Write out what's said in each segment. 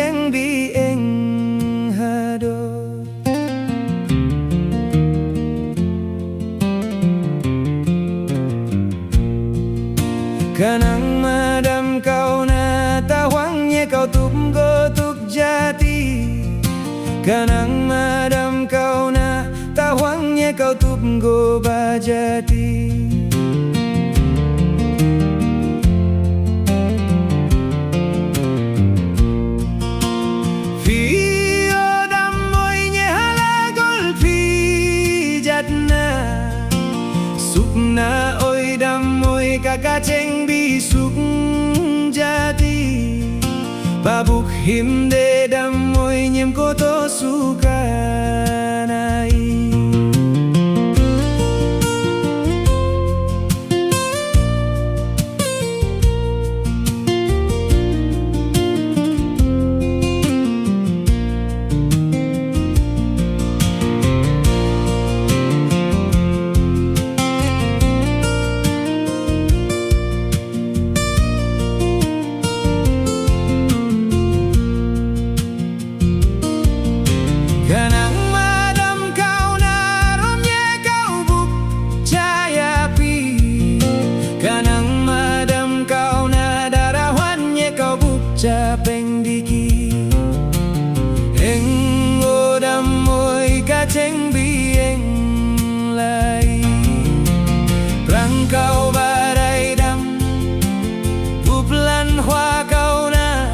kaceng bieng hado. Kanang madam kau na tawangnya kau tuk gotuk jati. Kanang madam kau na tawangnya kau tuk go bajati. Vio damoynya halagol pijatna. Sukna oi damoy kakaceng bisuk jati. Babuk himde damoy nyem koto sukanai. Kanang madam kau na romnya kau buk cayapi. Kanang madam kau na darawannya kau buk capeng diki. Eng odam moy kaceng bieng lai. Prangkau barai dam uplan hua kau na.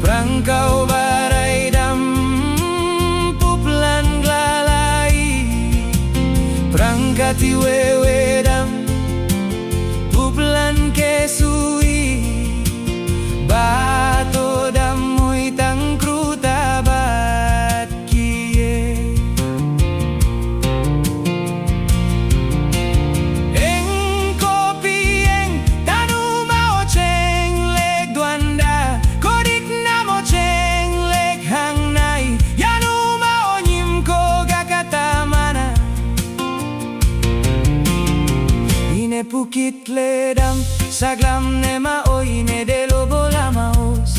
Prangkau barai dam prangkati wewedam puplan kesui. Bato damoy tangkru tabat kie. Eng kopi eng tanu mao ceng lek duanda. Kodik namo ceng lek hang nai. Yanu mao nyim ko gakata mana. Ine pukit ledam saglam nema oi ne delo bolamaos.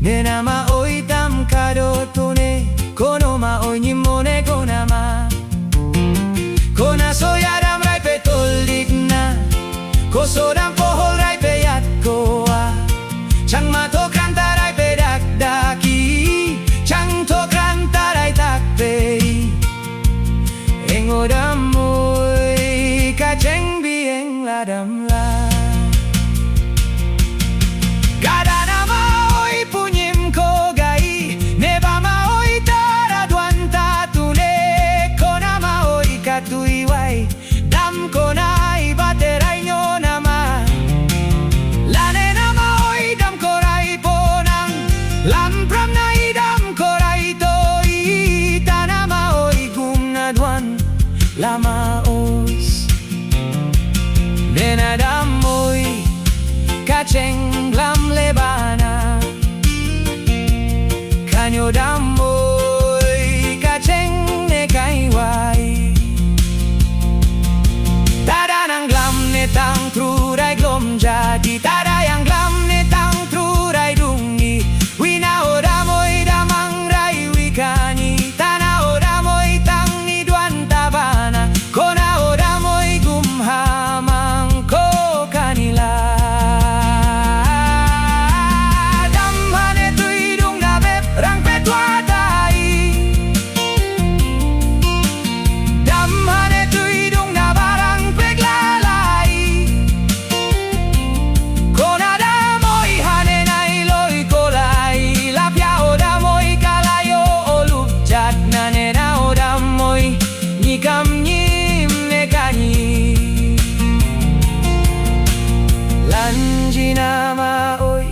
Ne nama oi tam kado tone kono ma oi nyimone konama. Kona soyadam rai petol digna. Kosodam pohol rai peyat koa. Chang mato kranta rai pedak daki. Chang to kranta rai tak pei. Engodam kaceng bieng ladam la. Gada nama oi punyim ko gai. Neba ma oi taraduan tatune. Kona ma oi katui wai. Dam konai baterai nyo nama. Lane nama oi dam korai ponang. Lam pram nai dam korai toi. Tanama oi gumnaduan lama os. Nena damoy kaceng lam lebana. Kanyo damoy kaceng ne kaiwai. Tada nang glam ne tang trurai glom jadi. Tada yang glam ne tang trurai dungi. Wina odamoy damang rai wikani. Tana odamoy tang ni duan tabana. Kona odamoy gumhama. Nama oi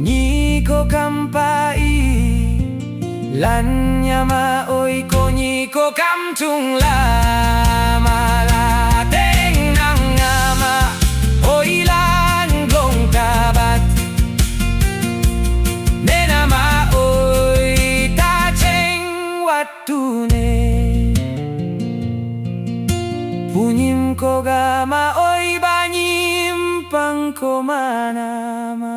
Niko kampai Lan nyama oi ko Niko kamtung lama la teng nang nama oi lan gong tabat. Ne nama oi ta ceng watune. Punyim ko gama oi banyim pangko manama.